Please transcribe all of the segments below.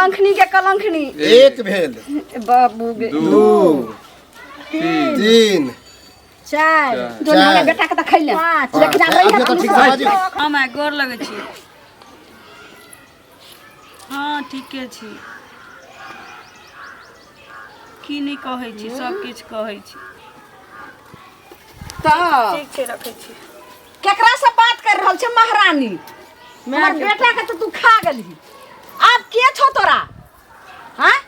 कलंखनी के कलंखनी। एक भेल बाबू गे। 2 3 4 दोनों हमरा बेटा के त खैले 5 लेकिन आ रही तो ठीक समझ हम गोर लगै छी। हाँ ठीके छी। की नहीं कहै छी सब किछ कहै छी। त ठीक छै रखै छी। केकरा से बात कर रहल छ महारानी? हमर बेटा के तू खा गेली। अब के छो तोरा? हां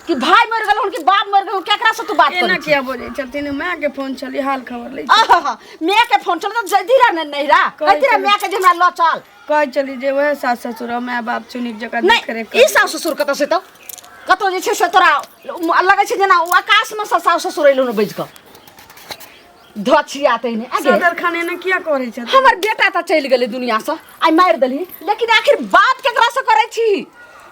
कि भाई मर गेल कि बाप मर गेल केकरा से तू बात कर? एना किया बोलै छथिन? मां के फोन चली हाल खबर लै छी। आहा मैं के फोन चल त जल्दी रा नहीं रा कहती रे मैं के जे हमरा ल चल कह चली जे वह सास ससुर माय बाप चुनिक जका देख रे। ई सास ससुर कत से त कतो जे छै से तोरा लगे छै जेना आकाश में सास ससुर एलो न बैज क धछिया तैने आगे सदर खाने न किया करे छ? हमर बेटा त चल गेले दुनिया से आई मार देली लेकिन आखिर बात केकरा से करे छी?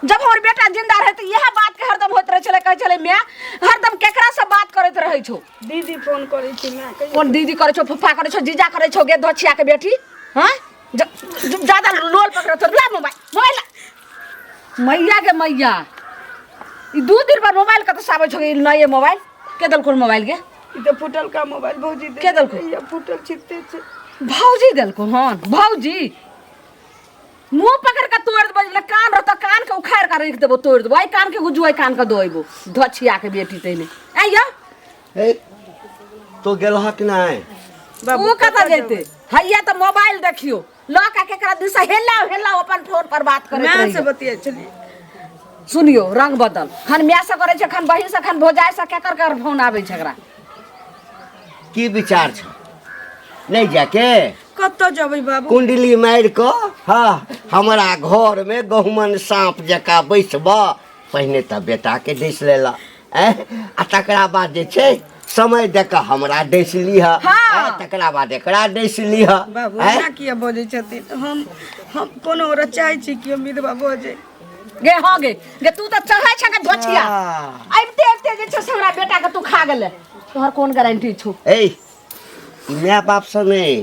जब हमर बेटा जिंदा रहे त यह बात के हरदम होत रहे छले कहे छले मैं हरदम केकरा से बात करत रहे छो? दीदी फोन करे छी मैं कौन दीदी करे छो? फुफा करे छो? जीजा करे छो? गे धछिया के बेटी हां ज्यादा लोल पकड़ तो ला मोबाइल मैया के मैया ई 2 दिन पर मोबाइल कत से आबै छो? नए मोबाइल के दल कोन मोबाइल गे? ई तो फुटल का मोबाइल भौजी दे के दल को? ये फुटल छिते छे भौजी दल को? हां भौजी मुंह पकड़ के तोड़ देबो। कान रहता कान के उखाड़ के रख देबो तोड़ देबो। आई कान के गुजुआई कान के दोइबो धछिया के बेटी तैने आइया ए तो गेलहा कि नहीं? वो कता जेते हैया त मोबाइल देखियो ल का केकरा दिस हेला अपन फोन पर बात करे मैं से बतिया चली। सुनियो रंग बदल खन मैं से करे छ खन बहिन से खन भोजाय से केकर कर फोन आबै छकरा की विचार छ? नहीं जाके कत्तो जबै बाबू? कुंडली मार को हाँ हमारा घर में गहुमन सांप जका बैसबा पहने त बेटा के डस लेला आ तकरा बाद जे छै समय देख हमरा डस लीह तकरा बाद एकरा डस लीह। बाबू ना किया बोलै छथिन? हम कोनो रचाई छी कि विधवा बोजे गे हो गे तू त चढ़ाई छ के धछिया आइते जे छ हमरा बेटा के तू खा गेले तोहर कोन गारंटी छु? ए माय बाप से नहीं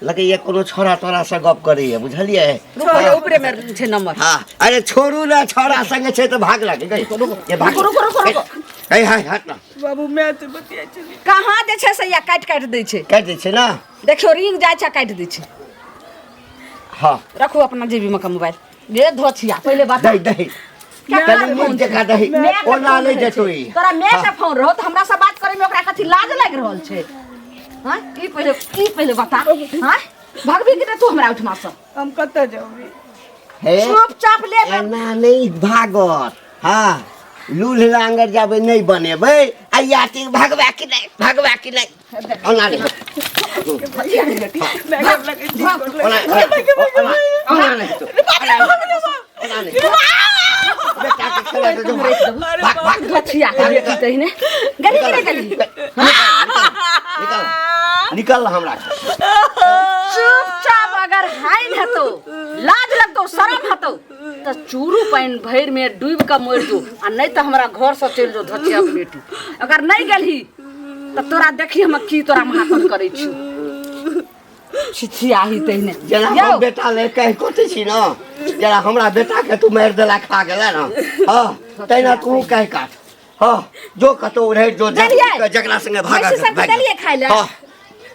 लगे ये कोनो छोरा तोरा से गप करी है बुझलिए? रुको ऊपरे में छे नंबर। हां अरे छोरू ना छोरा संगे छे तो भाग लागे गई ये भाग रुको ए हाय हट ना बाबू मैं तो बतिया चली। कहां दे छे से या काट दे छे? काट दे छे ना देखियो रिंग जाय छ काट दे छे। हां रखो अपना जेबी में का मोबाइल ये धछिया पहले बात दई तनी मुंह देखा दही ओना नहीं जतोई तोरा मैं से फोन रहो त हमरा से बात करे में ओकरा कथि लाज लाग रहल छे? हां ई पहले बता हां भागबी कि तू हमरा उठमा से? हम कत्तो जबै? हे चुपचाप ले एना नहीं भागत हां लूल लांगर जाबे नहीं बनेबे आ याती भागवा कि नहीं ओना नहीं मैं गप लगे छी ओना नहीं बेटा के खेला तो भाग धछिया के बेटी तहिने गली निकल हमरा चुपचाप अगर हाइन हतो लाज लगतो शर्म हतो त चूरू पानी भर में डूब के मर जो आ नहीं त हमरा घर से चल जो धछिया के बेटी। अगर नहीं गेलही त तोरा देखी हम की तोरा महापन करे छी छिछिया ही तहिने जरा हम बेटा ले कह कोते छी ना जरा हमरा बेटा के तू मार देला खा गेला ना हां तैना तू कह काट हां जो कतो रह जो जकरा संगे भागा हां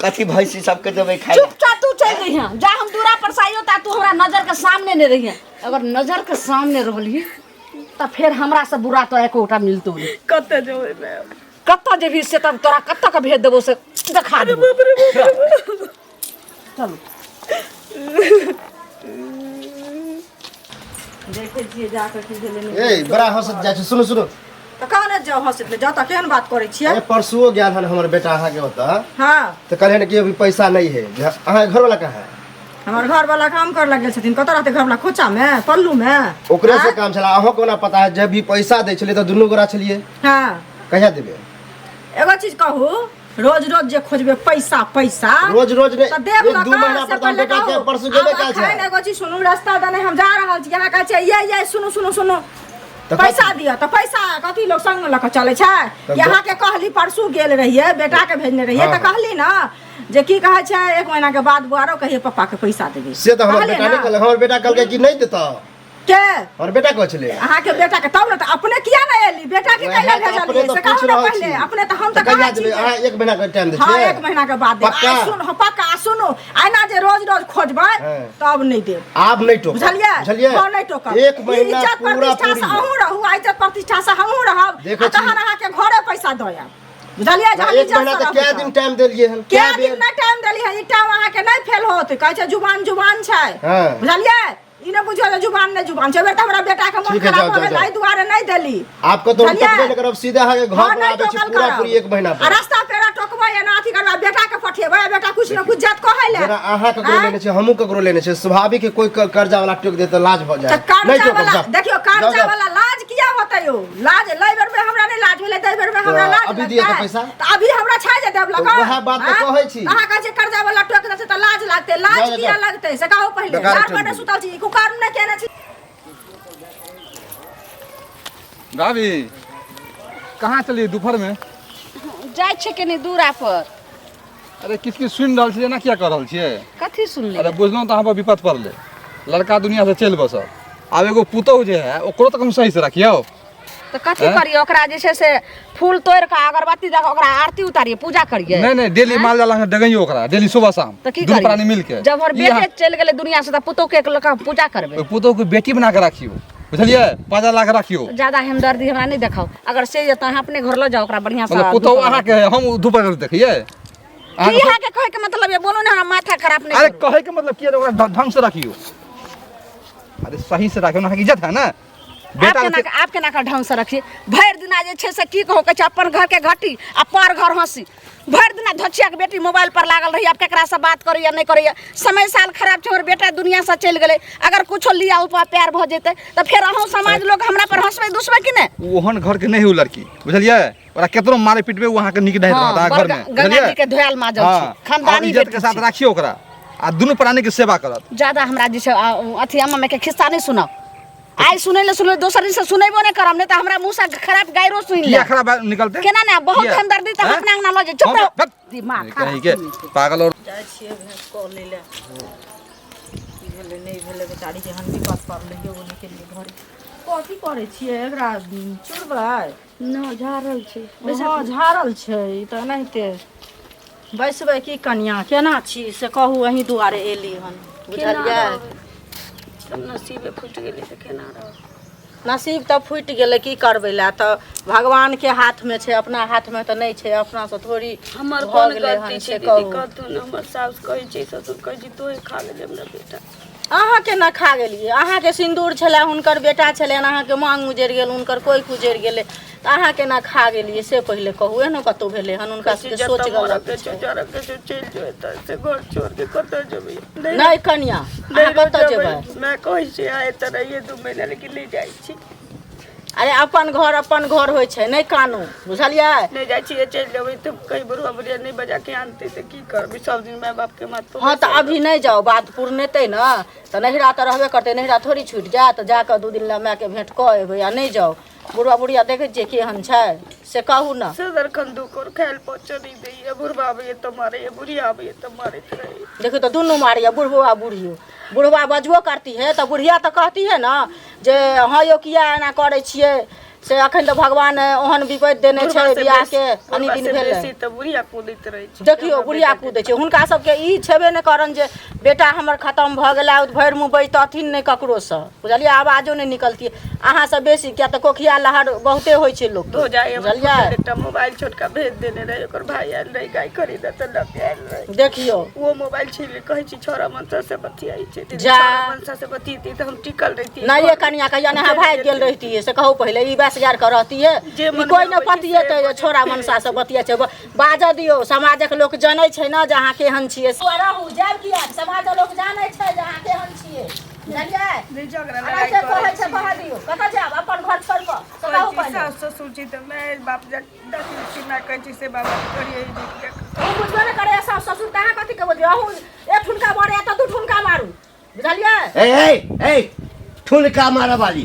कथी भैंसी सबके देबै खाइ। चुपचाप तू चल गई हां जा हम दूरा पर साइयो ता तू हमरा नजर के सामने ने रही। अगर नजर के सामने रहली त फिर हमरा से बुरा तो एकोटा मिलतो नहीं। कत्तो जबै मैं? कत्ता जेबी से तब तोरा कत्ता के भेज देबो से दिखा देबो। चलो देखे छिए जाकर के लेने ए बड़ा हंसत जा छ। सुनो त कहने जाओ हंसत ले जा त केहन बात करे छिए? ए परसुओ गेल हन हमर बेटा अहाँ के होता हां तो कहले न कि अभी पैसा नहीं है अहाँ घर वाला कहाँ है? हमर घर वाला काम कर लगे छथिन कत रहते घर वाला खोचा में पल्लू में ओकरे से काम चला अहाँ को ना पता है जब भी पैसा दे छलिए तो दुनू गोरा छलिए हां कहिया देबे? एगो चीज कहू रोज जे खोजबे पैसा रोज नहीं त देब एक 2 महीना पर हम बेटा के परसु गेबे का छै? एगो चीज सुनू रास्ता दने हम जा रहल छी हमरा कहै छै ये सुनो पैसा दिया तो पैसा कथी लोग संग लक चले छै? यहाँ के कहली परसू गेल रहिए बेटा के भेजने रहिए त कहली ना जे की कहै छै 1 महीना के बाद बुआरो कहिए पापा के पैसा देबे से तो हमर बेटा ने कहले हमर बेटा कहलकै कि नहीं देता के और बेटा को चले अहाँ के बेटा के तब न त अपने किया न एली बेटा के कैला भेजलिए से कहू न पहले अपने त हम त कहा छी हां 1 महीना का टाइम दे हां 1 महीना के बाद दे पक्का सुन पक्का सुनो आइना जे रोज रोज खोजबै तब नहीं दे आप नहीं टोक बुझलिए हां नहीं टोक 1 महीना पूरा पूरी हमहू रहू इज्जत प्रतिष्ठा से हमहू रहब तहन अहाँ के घरे पैसा दया बुझलिए 1 महीना त क्या दिन टाइम देलिए हम क्या दिन ना टाइम देलिए ई टाइम अहाँ के नहीं फेल होत कहै छै जुबान छै बुझलिए ई न बुझियो जुबान छै बेटा हमरा बेटा के मन खराब हो गेल दुआरे नहीं देली आपको तो टोकबे न करब सीधा है घर में आबे छी पूरा पूरी 1 महीना पर रास्ता पेरा टोकबै या नाथी करबा बेटा के पठेबै बेटा कुछ न कुछ जात कहै ले जरा आहा ककरो लेने छै हमहू ककरो लेने छै स्वाभाविक है कोई कर्जा वाला टोक दे त लाज भ जाए नहीं टोकब देखियो कर्जा वाला लाज किया होतै यो लाज लै बेर में हमरा नहीं लाज भेलै दै बेर में हमरा लाज अभी दिए त पैसा त अभी हमरा छै जे देब लगा वह बात त कहै छी अहाँ कहै छै कर्जा वाला टोक दे त लाज लागतै लाज किया लगतै से कहू पहले घर पर सुतल छी को कारण न केने छी भाभी कहाँ चलिए दोपहर में जाय छै कनी दूरा पर अरे किस सुन रहल छियै ना क्या कर रहल छियै कथी सुनले अरे बुझलहुँ तो पर विपद पड़ले लड़का दुनिया से चल बस आब एगो पुतौह जे है ओकरो तक हम सही से रखियो तो कथी करिए ओकरा जे छै से फूल तोड़ के अगरबत्ती दे के ओकरा आरती उतारिए पूजा करिए नहीं डेली माल जाला डगइयो ओकरा डेली सुबह शाम तो की दुनू प्राणी मिल के जब हर बेटे चल गेले दुनिया से त पुतो के लका पूजा करबे पुतौह को बेटी बना के रखियो बुझलिए 5 लाख रखियो ज्यादा हमदर्दी हमरा नहीं देखाओ अगर से जत अहाँ अपने घर ल जाओ ओकरा बढ़िया से मतलब पुतौह अहाँ के हम दोपहर देखिए अहाँ के कहे के मतलब ये बोलो ना हमरा माथा खराब नहीं अरे कहे के मतलब किया ओकरा ढंग से रखियो अरे सही से रखियो ना इज्जत है ना आपके ना ढंग से रखिए भर दिना जे छै से की कहो के अपन घर के घटी आ पर घर हंसी भर दिना धचिया के बेटी मोबाइल पर लागल रही अब केकरा से बात करी या नहीं करी समय साल खराब छै और बेटा दुनिया से चल गेले अगर कुछो लिया ऊपर प्यार भ जेते त फिर अहू समाज लोग हमरा पर हंसबे दुसबे कि नहीं ओहन घर के नहीं हो लड़की बुझलिए ओरा केतरो मारे पिटबे वहां के निक नहीं रहता घर में गंगा जी के धोयल माजल छी खानदानी इज्जत के साथ रखियो ओकरा आ दुनू प्राणी के सेवा करत ज्यादा हमरा जे छै अथी अम्मा में के खिस्सा नहीं सुनाओ आई सुनै ले दोसर दिन से सुनैबो नहीं करम नहीं त हमरा मुंह से खराब गायरो सुन ले क्या खराब निकलते केना ना बहुत हमदर्दी त अपना अंगना ल जे चुप रह दिमाग कहीं के पागल और जाय छियै भैंस को ले ले ई भेले नहीं भेले बेचारी जे हन विपद पड़ले यो के लिए घर कथी करे छियै एकरा चुड़बै न झारल छै हां झारल छै ई त नहिते बैसबै की कन्या केना छी से कहू अहीं दुआरे एली हन बुझलियै नसीब फूट गेलै तऽ केना रह नसीब तऽ फूटि गेलै की करबै ला तऽ भगवान के हाथ में छै अपना हाथ में तऽ नहीं छै अपना से थोड़ी हमर भऽ कोन गेलै गलती हन छै से दीदी कहू कहतू ने हमर साउस कहै छै ससुर कहै छै तोहे खा गेलै हमरा बेटा अहाँ के न खा गेलिए अहाँ के सिंदूर छले हुनकर बेटा छले अहाँ के मांग उजड़ गेल हुनकर कोई उजड़ गेले त अहाँ के न खा गेलिए से पहले कहू एहनो कतौ भेले हन हुनका से सोच गलत के चोरा के चल जो एतऽ से घर छोड़ के कतऽ जेबै नहीं कन्या अहाँ कतऽ जेबै मैं कहै छी आए तऽ रहिए 2 महीना लेकिन ले जाइ छी अरे अपन घर होइ छै नहीं कानू बुझलिए ले जाइ छी चल जेबै तऽ कई बरुआ बुढ़िया नहीं बजा के आनते से की करबै सब दिन माय बाप के माथ पर हाँ तो अभी नहीं जाओ बात पुरनेते न तो नहिरा तो रहबे करते नहिरा थोड़ी छूट जात जाकर 2 दिन ला माय के भेंट कऽ एबै या नहीं जाओ बुढ़वा बुढ़िया देखे छियै केहन छै से कहू न सदर खंदूक और खायल पहुंच नहीं दैए बुढ़वा आबैए तऽ मारैए बुढ़िया आबैए तऽ मारैत रहैए देखो तो दोनों मारिया बुढ़वा बुढ़ियो बुढ़वा बजबो करती है तो बुढ़िया तो कहती है ना जे हाँ यो किया एना करे छियै से अखन तो भगवान ओहन विपद देने छै बियाह के अनी दिन भेले तऽ बुढ़िया कूदैत रहै छै देखियो बुढ़िया कूदै छै हुनका सबके ई छेबे नहि करन जे बेटा हमर खत्म भऽ गेला भरि मुँह बैतथिन नहि ककरो से बुझलिए आवाजो नहि निकलती अहाँ सब बेसी किया तऽ कोखिया लहर बहुते होइ छै लोग हो जाए बुझलिए एकटा मोबाइल छोटका भेज देने रहे ओकर भाई आयल रहे गाय खरीदा तऽ लग आयल रहे देखियो वो मोबाइल छीन ले कहै छी छोरा मनसा से बतियाई छै जा मनसा से बतियती तऽ हम टिकल रहिती नहीं ये कन्या कहिया नहा भाग गेल रहती है से कहू पहले ई 20,000 का रहती है कोई न पतिए तो छोरा मनसा से बतिया छै बाजा दियो समाजक लोक जानै छै न जे अहाँ केहन छियै रहू जाब किया समाजक लोक जानै छै जे अहाँ केहन छियै बुझलिए झगड़ा लड़ाई कहै छै कह दियो कतऽ जाब अपन घर छोड़ कऽ कहू पहले ससुर जी तऽ मैं बाप दस ना कहै छी से बाबा करिए ओ बुझबे न करे सास ससुर कहाँ कथि के बोलियो अहू एक ठुनका मारे तऽ 2 ठुनका मारू बुझलिए ए ठुनका मारा वाली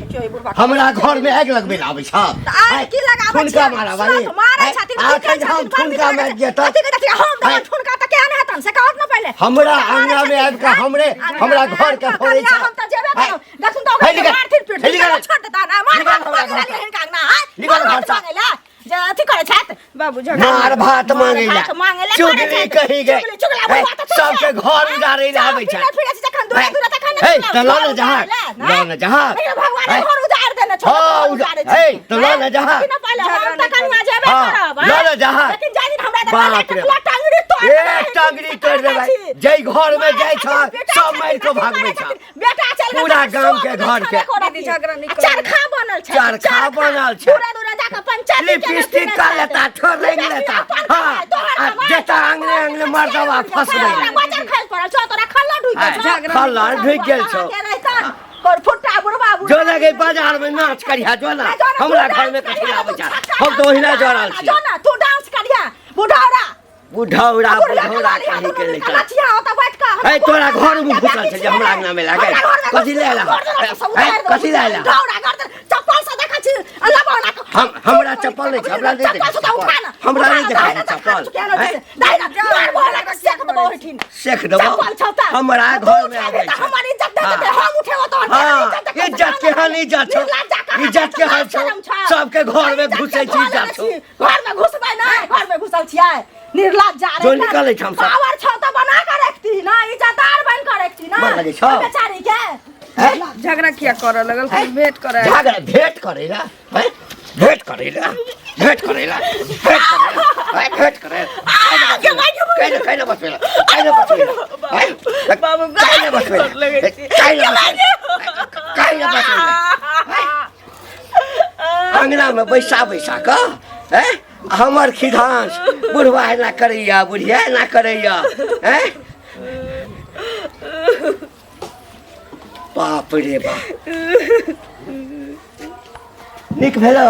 हमरा घर में आग लगबे आबै छ आइ की लगाबै ठुनका मारा वाली मारै छथिन हम ठुनका मार जेता हम ठुनका त के आने हतन से कहत ना पहले हमरा अंगना में आबि के हमरा घर के फोड़ै छै हम त जेबे करब देखुन तो मार फिर पीट छोड़ देता ना मार हिनका अंगना निकल घर से जे अथी करे छत बाबू झगड़ा मार भात मांगैला चुगली कही गए सबके घर उजाड़ै ले आबै छै हे त ल न जहाज भगवान घर उजाड़ देने छोड़ हे त ल न जहाज हम त कनिया जेबे करब ल न जहाज लेकिन जानी हमरा बाप रे टांगड़ी तोड़ एक टांगड़ी कर देबै जै घर में जाय छ सब मार के भागबै छ बेटा चल पूरा गांव के घर के झगड़ा नहीं चरखा बनल छै चरखा बनल छै दूरा दूरा जाके पंचायत लिपस्टिक का लेता ठोर रंग लेता हां जेता अंगने अंगने मर्दवा फंस गई बचर खाइल पड़ल छ तोरा खल्ला ढुक गेल छ खल्ला ढुक गेल छ और फुट्टा बुढ़वा जो लगे बाजार में नाच करिया जो ना हमरा घर में कथी आबै छ हम तो ओहिना जरल छी जो ना तू डांस करिया बुढ़ौरा बुढ़ौरा कहीं के लेकर कलचिया होता बैठ का ए तोरा घर में घुसल छै जे हमरा अंगना में लागे कथी ले ला कथी ले ला बुढ़ौरा गर्दन चप्पल से देखा छी अल्लाह बना हमरा चप्पल नहीं हमरा नहीं देखे हमरा नहीं देखे चप्पल दाई ना मार बोला के सेक दबो हठिन सेक दबो हमरा घर में आबै छै हमारी इज्जत दे हम उठेबो तो हां इज्जत के हाल इज्जत छौ इज्जत के हाल छौ सबके घर में घुसै छी इज्जत छौ घर में घुसबै ना घर में घुसल छियै निर्लज्ज जा रे जो निकलै छ हम सब पावर छ त बना के रखती ना इज्जतदार बन के रखती ना मन लगे छ बेचारी के झगड़ा किया कर लगल फिर भेंट करे झगड़ा भेंट करेला हैं भेंट करेला भेंट करेला भेंट करेला कैले बसवेला बाबू कैले बसवेला कैले बसवेला अंगना में बैसा का हैं हमर खिधांस बुढ़वा ना करैया बुढ़िया ना करैया हैं बाप रे बाप निक भेलो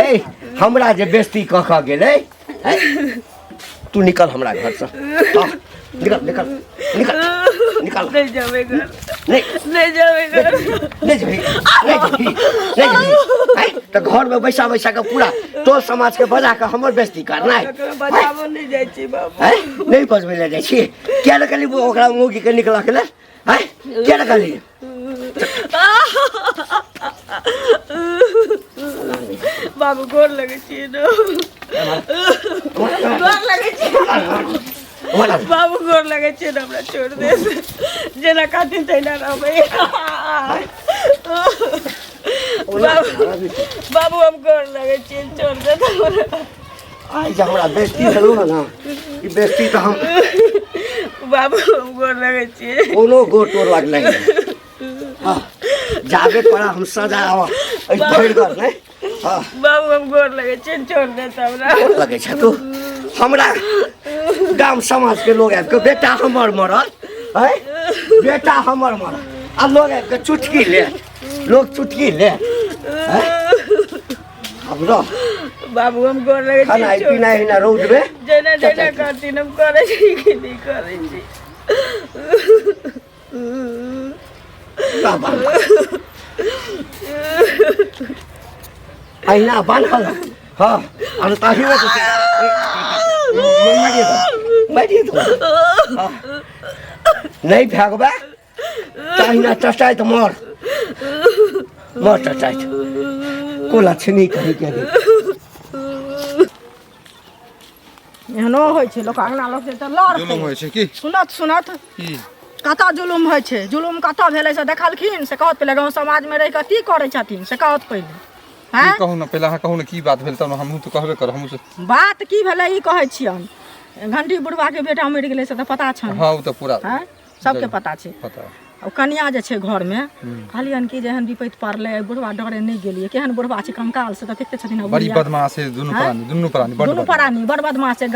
ए हमरा जे बेइज्जती कह गेलै तू निकल हमरा घर से निकल निकल निकल निकल नहीं जावे घर नहीं नहीं जावे घर नहीं जाबी तो घर में बैसा के पूरा तो समाज के बजा के हमर बेइज्जती करना है बजाबो नहीं जाय छी बाबू नहीं बजबै ले जाय छी क्या लगली ओकरा मुगी के निकला के ले हैं क्या लगली बाबू गोर लगे छी न गोर लगे छी बाबू गोर लगे छी न हमरा छोड़ दे जेना खातिर तैना रहबै बाबू हम गोर लगे छी छोड़ दे हमरा आई जा हमरा बेइज्जती भेलो ना ई बेइज्जती तो हम बाबू हम गोर लगे छी कोनो गोर तोर लागलै हां जाबे पड़ा हम सजा आवा ए भइल कर नै हां बाबू हम गोर लगे छी छोड़ दे हमरा लगे छ तू हमरा गांव समाज के लोग आब के बेटा हमर मरल है बेटा हमर मरल आ लोग आब के चुटकी ले लोग चुटकी ले हमरा बाबू हम गोर लगे छी खाना पीना हिना रोड में जेना जेना करती हम करे छी कि नहीं करे छी बाबा आईना बांधल हां और ताही में तो मारिए तो नहीं भागबा ताहीना चटाई तो मर चटाई कोला छनी कही के एहनो होइ छै लोक अंगना लोक त लड़ जुलुम होइ छै की सुनत सुनत की कतऽ जुलुम होइ छै जुलुम कतऽ भेलै से देखलखिन से कहत पहिले गाँव समाज में रहि कऽ की करै छथिन से कहत पहिले हैं कहू ना पहले अहाँ कहू ना की बात भेल तब हमहूँ तो कहबे कर हमहूँ से बात की भेलै ई कहै छियन घंटी बुढ़वा के बेटा मरि गेलै से तऽ पता छन हाँ वो तो पूरा हैं सबके पता छै पता ओ कनिया जे छै घर में कहलियन कि जेहन विपैत पड़लै बुढ़वा डरे नहीं गेलियै केहन बुढ़वा छै कंकाल से तऽ देखते छथिन बड़ी बदमाश है दुनू प्राणी दुनू प्राणी बड़ बदमाश छै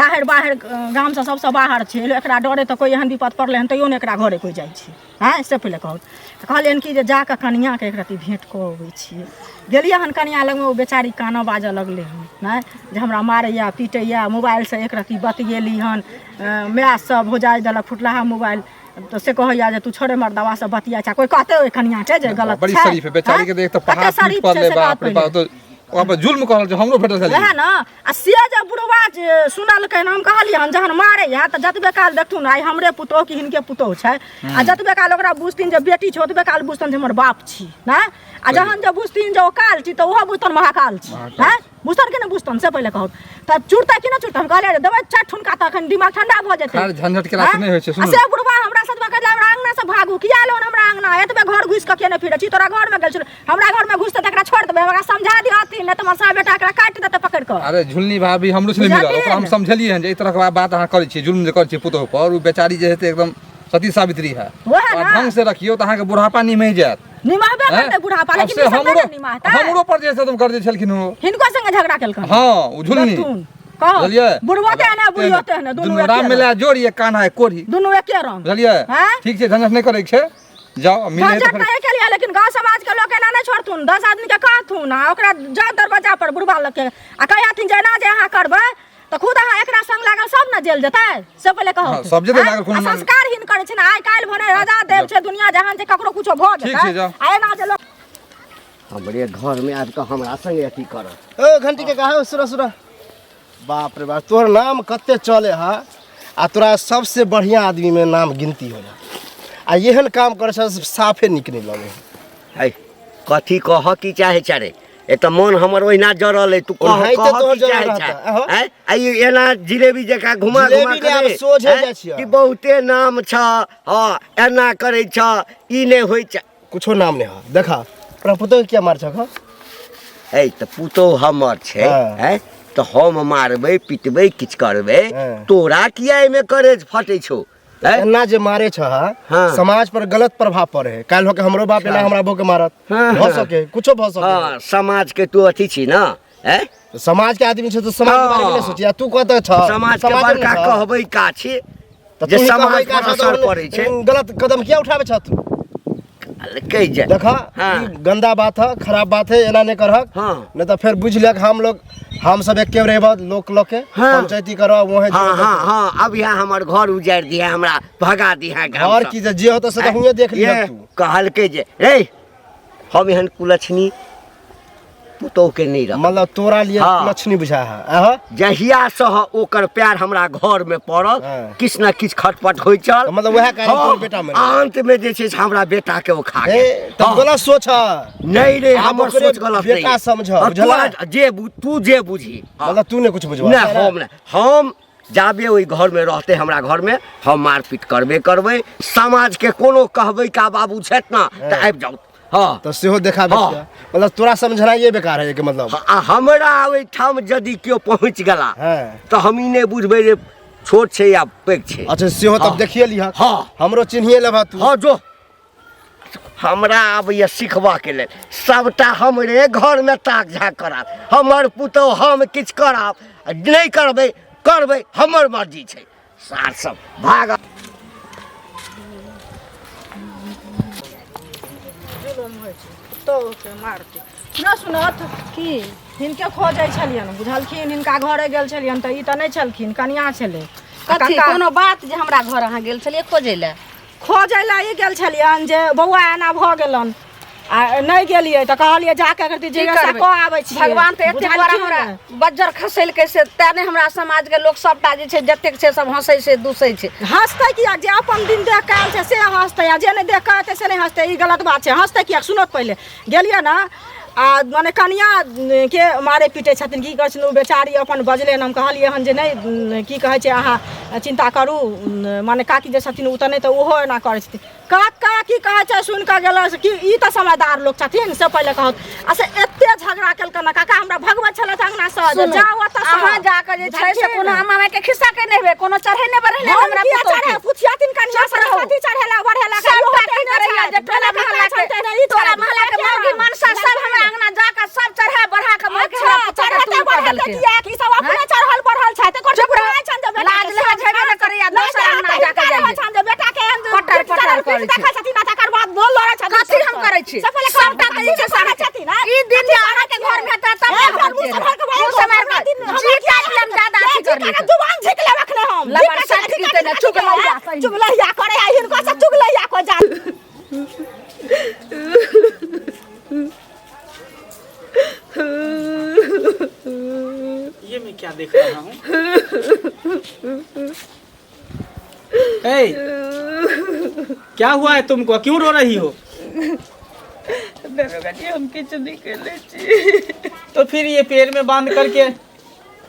राहरि बाहर गाम से सबसे बाहर छै एकरा डरे तऽ कोई एहन विपद पड़लै हन तैयो ने एकरा घरे कोई जाइ छै हैं से पहिले कहलियन कि जे जाके कनिया के एक रति भेंट कऽ अबै छियै गेलियै हन कनिया लग में ओ बेचारी कानऽ बाजऽ लगलै हन हैं जे हमरा मारैया पीटैया मोबाइल से एक रति बतियेली हन मैच सब हो जाय देलक फुटलाहा मोबाइल तो से कहैया जे तू छोड़े मर्दवा से बतिया छै कोई कहते ओइ कनिया के जे गलत छै बड़ी शरीफ है बेचारी के देख तो पहाड़ टूट पड़ले बाप रे बाप तो ओकरा पर जुल्म करल जे हमरो भेटल वएह खाली ना आ से जे बुढ़वा सुनल के नाम कहलिए हन जहन मारे है त जतबे काल देखथुन आइ हमरे पुतोह कि हिनके पुतोह छै आ जतबे काल ओकरा बुझथिन जे बेटी छै ओतबे काल बुझतन जे हमर बाप छी ना आ जहन जे बुझथिन जे ओ काल छी त ओहो बुझतन महाकाल छी हैं बुझतन कि नहीं बुझतन से पहले कहत तब चुड़ता कि ना चुड़ता कहले देबै चार ठुनका त अखन दिमाग ठंडा भ जेतै खार झंझट के रास्ते नहीं होय छै आ सुन से बुढ़वा हमरा सतबा कहला हमरा अंगना से भागू किया लोन हमरा अंगना एतबे घर घुस के केने फिरै छी तोरा घर में गेल छल हमरा घर में घुसते तकरा छोड़ देबै हमरा समझा दिहथिन न त हमर सा बेटा एकरा काट देतै पकड़ के अरे झुलनी भाभी हमरो छले मिलल ओकरा हम समझलिए हन जे ई तरह के बात अहाँ करै छी जुल्म जे करै छी पुतोह पर उ बेचारी जे हेतै एकदम सती सावित्री है वएह और ना ढंग से रखियो त अहाँ के बुढ़ापा निमहि जायत निमाहबे करते बुढ़ापा अब लेकिन से ई सब हमरो नहीं निमाहता हमरो पर जे तुम कर दे छलखिन हो हिनको संगे झगड़ा केलकन हां उ झुलनी कहो बुझलिए बुढ़वते ने बुढ़ियोते ने दुनू राम मिला जोड़ी एक कान्हा एक कोढ़ी दुनू एके रंग बुझलिए हैं? ठीक छै झंझट नहीं करे के छै जाओ मिले झंझट तो नहीं के लिए लेकिन गांव समाज के लोग एना नहीं छोड़थुन 10 आदमी के कहथुन आ ओकरा जा दरवाजा पर बुढ़वा लग के आ कहथिन जे ना जे अहाँ करबै त खुद अहाँ एकरा संग लागल सब न जेल जेतै से पहले कहो हाँ, सब जेतै लागल कोनो संस्कारहीन करे छै ना आइ काल भने राजा देव छै दुनिया जहान छै ककरो कुछो भ ठीक जेतै छै, जाओ। आ एना जे लोग हमरे घर में आबि कऽ हमरा संगे अथी करत ओ घंटी के कहा सुरा सुरा बाप रे बाप तोहर नाम कते चले हा आ तोरा सबसे बढ़िया आदमी में नाम गिनती होला आ एहन काम करे छ साफे निक नहीं लगे है कथी कह की चाहे चारे ए त मन हमर ओहिना जरल है तू कह ओनाहिते कह तोहर की जरल चाहे रहता, चाहे अहो। हैं आई एना जिलेबी जका घुमा जिलेबी घुमा ने आब करे सोझे हैं? जाइ छियै। कि बहुते नाम छ हां एना करे छ ई ने होय छ कुछो नाम नहीं हा देखा तोरा पुतो क्या मार छक ए त पुतो हमर छै हाँ। हैं तो हम मारबै पिटबै किछ करबै हाँ। तोरा किया एमे करे फटै छौ हैं एना जे मारे छ हाँ। समाज पर गलत प्रभाव पड़े है काल होके हमरो बाप एना हमरा बो के मारत हाँ, भ हाँ। सके कुछो भ सके हां समाज के तू अथी छी ना हैं समाज के आदमी छै तो समाज के बारे में नहीं सोचिया तू कत छ समाज के बड़का कहबै का छी तो जे तू ही समाज कहबै का पर छ तो असर पड़ै छै गलत कदम किया उठावे छ तू कह जा देखा हाँ। ई गंदा बात है खराब बात है एना नहीं करहक हाँ। नहीं तो फिर बुझ लग हम सब एक रहब लोक लोग के हाँ। पंचायती करो वहे हाँ हाँ हाँ अब यहाँ हमर घर उजाड़ दिया हमरा भगा दिया घर की जे होता से तो हुए देख लिया तू कहलके जे रे हम एहन कुलछनी पुतोह के नहीं रह मतलब तोरा लिए हाँ। लक्ष्मी बुझा है आहा जहिया से ओकर प्यार हमरा घर में पड़ल हाँ। किछ न किछ खटपट होय चल तो मतलब वह कारण तोर बेटा मरे अंत में जे छै से हमरा बेटा के वो खा ए गेल तब हाँ। गलत सोच है नहीं रे आब हमर ओकरे सोच गलत बेटा नहीं समझ, हाँ, बुझला? तू जे बुझी हाँ। मतलब तू ने कुछ बुझवा नहीं हम नहीं हम जाबे ओहि घर में रहते हमरा घर में हम मारपीट करबे करबै समाज के कोनो कहबै का बाबू छथि ना त आबि जाउ हाँ तो सेहो देखा हाँ। मतलब तोरा समझना ये बेकार है कि मतलब आ हमरा ओहिठाम यदि केओ पहुँच गेला हाँ। तो हम ई नहीं बुझबै जे छोट छै या पैघ छै अच्छा सेहो हाँ। तब देखिए लिहा हाँ। हमरो चिन्हिए लेबा तू हाँ जो हमरा आबैया सिखबा के लेल सबटा हमरे घर में ताक झाक कराब हमर पुतौह हम किछु कराब नहीं करबै करबै हमर मर्जी छै सार सब भाग न सुनत की हिनके खोजै छलियन बुझलखिन हिनका घरे गेल छलियन तऽ ई तऽ नहि छलखिन कनिया छलै कथी कक्का कोनो बात जे हमरा घर अहाँ गेल छलिए खोजै लए खोजै लए ई गेल छलियन जे बौआ एना भऽ गेलन आ नहि गेलियै तऽ कहलियै जाके करती जे करबै? कऽ आबै छी भगवान तऽ एते बड़ा हमरा बज्जर खसेलकै से तेने हमरा समाज के लोग सबटा जे छै जतेक छै सब हंसै छै दुसै छै हंसतै किया जे अपन दिन देख के आयल छै से हंसतै आ जे नहि देख के एतै से नहीं हंसतै ई गलत बात छै हंसतै किया सुनत पहिले गेलियै ना आ माने कनिया के मारे पीटे छथिन की कहै छथिन ओ बेचारी अपन बजले हम कहलियै हन जे नहि की कहै छै अहाँ चिंता करू माने काकी जे छथिन ओ तऽ नहि तऽ ओहो एना करै छथिन काका की कहै छै सुनि कऽ गेल कि ई तऽ समझदार लोक छथिन से पहिले कहत आ से एते झगड़ा केलकन ना काका हमरा भगवत छलथि अंगना से जे जाओ ओतऽ अहाँ जाके जे छै से कोनो अम्मा माय के खिस्सा के नहि हेबे कोनो चढ़ेने बढ़ेने हमरा हमरा पुतौह के। चढ़े पुछियातिन कनिया चुप रहू। सरस्वती चढ़ेला बढ़ेला सबटा की करैया जे टोला महल्ला के टोला महल्ला के मौगी मनसा सब हमरा अंगना जाके सब चढ़ा बढ़ा के मोर के हमरा पुतौह के तू कर देलकै की सब अपने चढ़ल बढ़ल छै त चुप रह। लाज लगा झगड़ा न करैया दोसर अंगना जाके जाइए छन जे बेटा के पटर पटर करै छै। देखै छथिन तकर बाद बोल लड़ै छथिन कथी हम करै छी सबटा करै छै सारा छथिन ई दिन जे अहाँ के घर में हेतै तब हम समय में जी काट लेम ज्यादा अथी कर ली जुबान झिक ले रखले हम लबर साथ की कहने चुगलैया चुगलैया करे आ हिनको से चुगलैया को जा ये मैं क्या देख रहा हूँ? ए, क्या हुआ है तुमको? क्यों रो रही हो? दरोगा जी हम किचन निकले छी। तो फिर ये पेड़ में बांध करके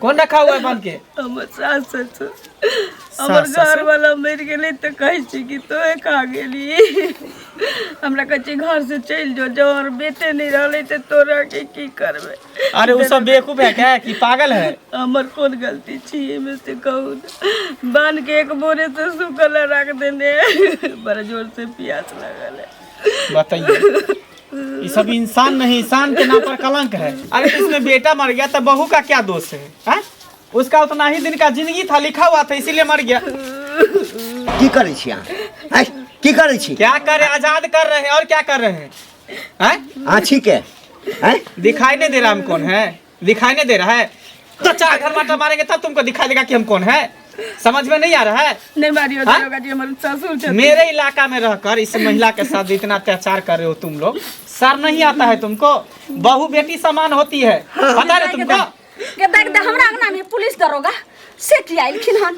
कौन रखा हुआ है बांध के? हमर सास ससुर हमर घर वाला मर गेले तो कहे छी कि तो खा गेली। हमरा कहे घर से चल जो, जो और बेटे नहीं रहले तो तोरा के की करबे? अरे वो सब बेवकूफ है क्या कि पागल है? हमर कौन गलती छी में से कहू? बांध के एक बोरे से सुखल रख देने, बड़ा जोर से प्यास लगल है। बताइए, ये सब इंसान नहीं, इंसान के नाम पर कलंक है। अरे तो इसमें बेटा मर गया तो बहू का क्या दोष है, है? उसका उतना ही दिन का जिंदगी था, लिखा हुआ था, इसीलिए मर गया। की करे छी अहाँ? हैं? की करे छी? क्या करे? आजाद कर रहे हैं और क्या कर रहे हैं? हैं? आँखी के हैं? दिखाई नहीं दे रहा हम कौन है? दिखाई नहीं दे रहा है? तो चार घर माटा मारेंगे तब तुमको दिखाई देगा कि हम कौन है। समझ में नहीं आ रहा है? नहीं मारियो दरोगा जी, हमारे ससुर छथिन। मेरे इलाका में रहकर इस महिला के साथ इतना अत्याचार कर रहे हो तुम लोग, सर नहीं आता है तुमको? बहू बेटी समान होती है, पता है तुमको? के देख दे हमरा अंगना में पुलिस दरोगा से की आइलखिन हन।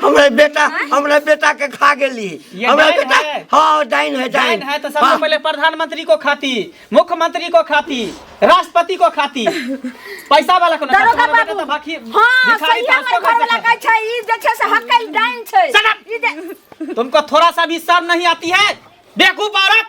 हमरा बेटा के खा गेली। ये हमरा डाइन बेटा है। हाँ डाइन है, डाइन है तो सबसे पहले प्रधानमंत्री को खाती, मुख्यमंत्री को खाती, राष्ट्रपति को खाती, पैसा वाला को नहीं। दरोगा तुम्हारा बेटा बाबू तो बाकी हां भिखारी सही था, है, उसको घर वाला कैसे कहै छै ई जे छै से हकल डाइन छै। ई जे तुमको थोड़ा सा भी शर्म नहीं आती है? बेवकूफ औरत,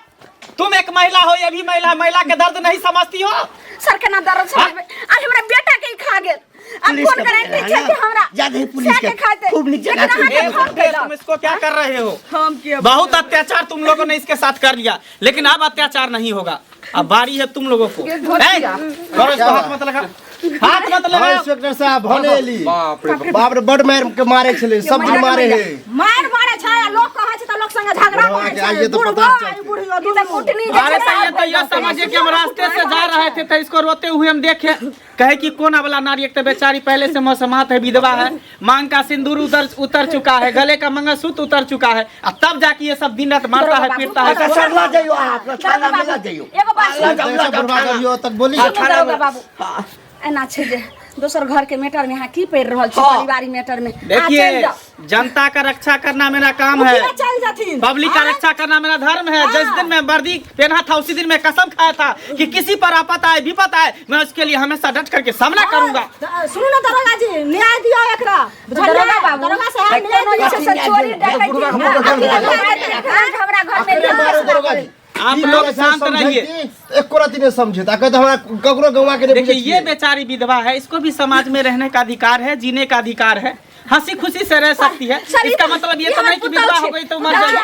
तुम एक महिला हो, ये भी महिला के दर्द नहीं समझती हो? सर के ना दर्द समझ में आज हमरा बेटा के खा गेल। अब कौन गारंटी छै कि हमरा ज्यादा ही पुलिस के खाते खूब नीचे लेकिन अहाँ के फोन कैला। तुम इसको क्या कर रहे हो? हम किया बहुत अत्याचार तुम लोगों ने इसके साथ कर लिया, लेकिन अब अत्याचार नहीं होगा। अब बारी है तुम लोगों को। करो इसको, हाथ मत लगा, हाथ मत हाँ, लगा। इंस्पेक्टर साहब भनेली बाप रे बाप रे बड़ मार के मारे छले, सब दिन मारे है। मार मारे छै लोग कहै छै त लोग संगे झगड़ा दरोगा करे के छै। आइए तो पता चलते। बुढ़ियो दूध कुटनी जे अरे छै सही है, तो यह समझिए कि हम रास्ते से जा रहे थे तो इसको रोते हुए हम देखे, कहे कि कौन वाला नारी, एक तो बेचारी पहले से मौसमात है, विधवा है, मांग का सिंदूर उतर चुका है, गले का मंगलसूत्र उतर चुका है, और तब जाके ये सब दिन रात मारता है, पीटता है। सरला जाइयो, आप थाना में ला जाइयो। एगो बात बर्बाद तक बोली दरोगा बाबू एना छै जे दोसर घर के मैटर में यहाँ की पढ़ रहल छी, परिवारी मैटर में देखिए, जनता का रक्षा करना मेरा काम है, चल जाथिन। पब्लिक का रक्षा करना मेरा धर्म है। जिस दिन मैं वर्दी पहना था उसी दिन मैं कसम खाया था कि किसी पर आपत आए, विपत आए, मैं उसके लिए हमेशा डट करके सामना करूंगा। सुनो ना दरोगा जी, न्याय दियो एकरा। दरोगा बाबू दरोगा साहब न्याय दियो से चोरी डकैती हमरा घर में आप लोग शांत रहिए। एको राती ने समझे ता कहते हमरा ककरो गवा के देखिए, ये बेचारी विधवा है, इसको भी समाज में रहने का अधिकार है, जीने का अधिकार है, हंसी खुशी से रह सकती है। इसका मतलब ये तो नहीं कि विधवा हो गई तो मर जाएगी।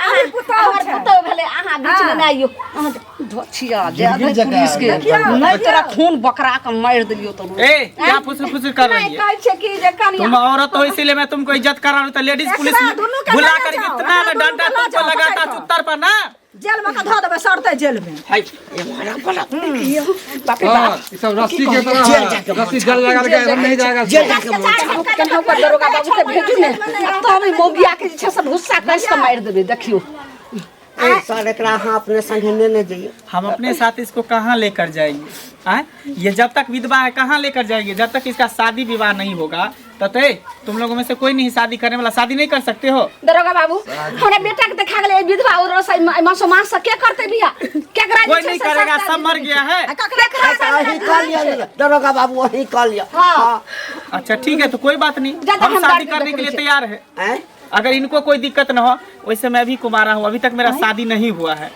हमर पुतौ भेले अहाँ बीच में नहीं आइयो। अहाँ धोछिया दे दे पुलिस के नहीं तोरा खून बकरा के मार दियो तो। ए, क्या फुसर कर रही है? कहै छै कि जे कनिया तुम औरत हो इसीलिए मैं तुमको इज्जत कर रहा हूँ। तो लेडीज पुलिस बुला कर इतना मैं डंडा तुमको लगाता चुत्तर पर ना, जेल में धो देबे, सड़ते जेल में। हाय, ये हमारा बोला। बाप रे हाँ, बाप ये सब रस्सी के तरह रस्सी जल लगा के अंदर नहीं जाएगा। केनहु पर दरोगा बाबू के भेजू ने तो हम मोगिया के जे छै सब गुस्सा कर के मार देबे। देखियो सर एकरा अहाँ अपने संगे लेने जाइए। हम अपने साथ इसको कहाँ लेकर जाएंगे? आए? ये जब तक विधवा है कहाँ लेकर जाएंगे? जब तक इसका शादी विवाह नहीं होगा तब तुम लोगों में से कोई नहीं शादी करने वाला, शादी नहीं कर सकते हो। दरोगा बाबू हमरा बेटा के देखा गेले विधवा और रसोई मांस से के करते बिया? केकरा कोई नहीं करेगा, सब मर गया है। वही कर लिया दरोगा बाबू, वही कर लिया। हां अच्छा ठीक है, तो कोई बात नहीं, ज्यादा हम हम शादी बात करने के लिए नहीं तैयार है। हैं? अगर इनको कोई दिक्कत न हो, वैसे मैं भी कुमारा हूँ, अभी तक मेरा शादी नहीं हुआ है।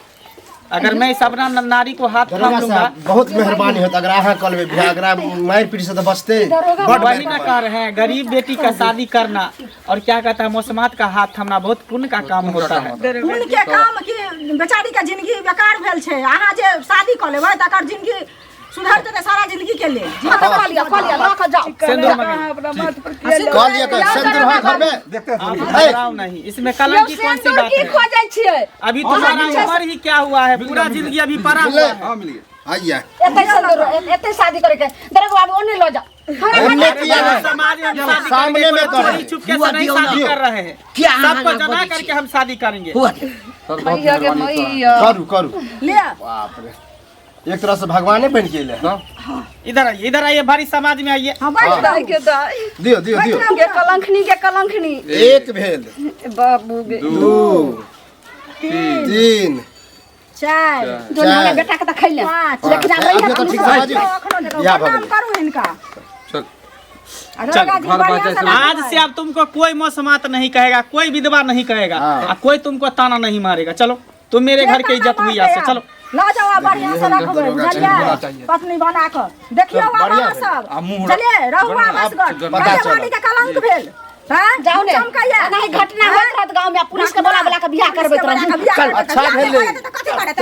अगर मैं इस अपना नारी को हाथ थाम लूंगा, बहुत मेहरबानी होता अगर अहाँ कल में बियाह अगर मार पीट से तो बचते। वही ना कह रहे हैं, गरीब बेटी का शादी करना और क्या कहता है मौसमात का हाथ थामना बहुत पुण्य का काम होता है। उनके काम की बेचारी का जिंदगी बेकार भेल छै। अहाँ जे शादी कर लेबै तकर जिंदगी सुधर जेतै सारा जिंदगी के लिए। जी कह लिया रख जाओ। सिंदूर मंगे अपना माथ पर कह लिया कर सिंदूर है घर में देखते आप घबराओ नहीं, इसमें कलंक की कौन सी बात की है? खोजै छियै अभी तुम्हारा उम्र ही क्या हुआ है, पूरा जिंदगी अभी पड़ा हुआ है। हाँ मिलिए। आइए एते सिंदूर एते शादी करे के दरोगा बाबू ओने लो जा। हमने किया है। समाज में हम शादी सामने करेंगे, में कोई करें। चोरी छुपके से नहीं शादी कर रहे हैं, क्या सबको हाँ, जना हाँ, करके हम शादी करेंगे। हुआ सर बहुत मेहरबानी। करू करू ले बाप रे एक तरह से भगवाने बन के ले। इधर आइए भारी समाज में आइए। हाँ बैठ दाई के दाई दियो दियो दियो। के कलंखनी एक भेल, बाबू गे 2 3 चार जो हमारे बेटा के त खैले पाँच लेकिन आ रही अब तो ठीक है बाजी। या भगवान करू इनका चल आज से अब तुमको कोई मौसमात नहीं कहेगा, कोई विधवा नहीं कहेगा, और कोई तुमको ताना नहीं मारेगा। चलो तुम मेरे घर की इज्जत हुई आज से। चलो ला जाओ बढ़िया से रखबे, बुझलिए पत्नी बना कर देखियो वाला सब। चलिए रहुआ बस गट के कलंक भेल। हां जाओ ने चमकाइए नहीं घटना होत रहत गांव में पुलिस के बोला के बियाह करबे। चल अच्छा भेल। कथि करे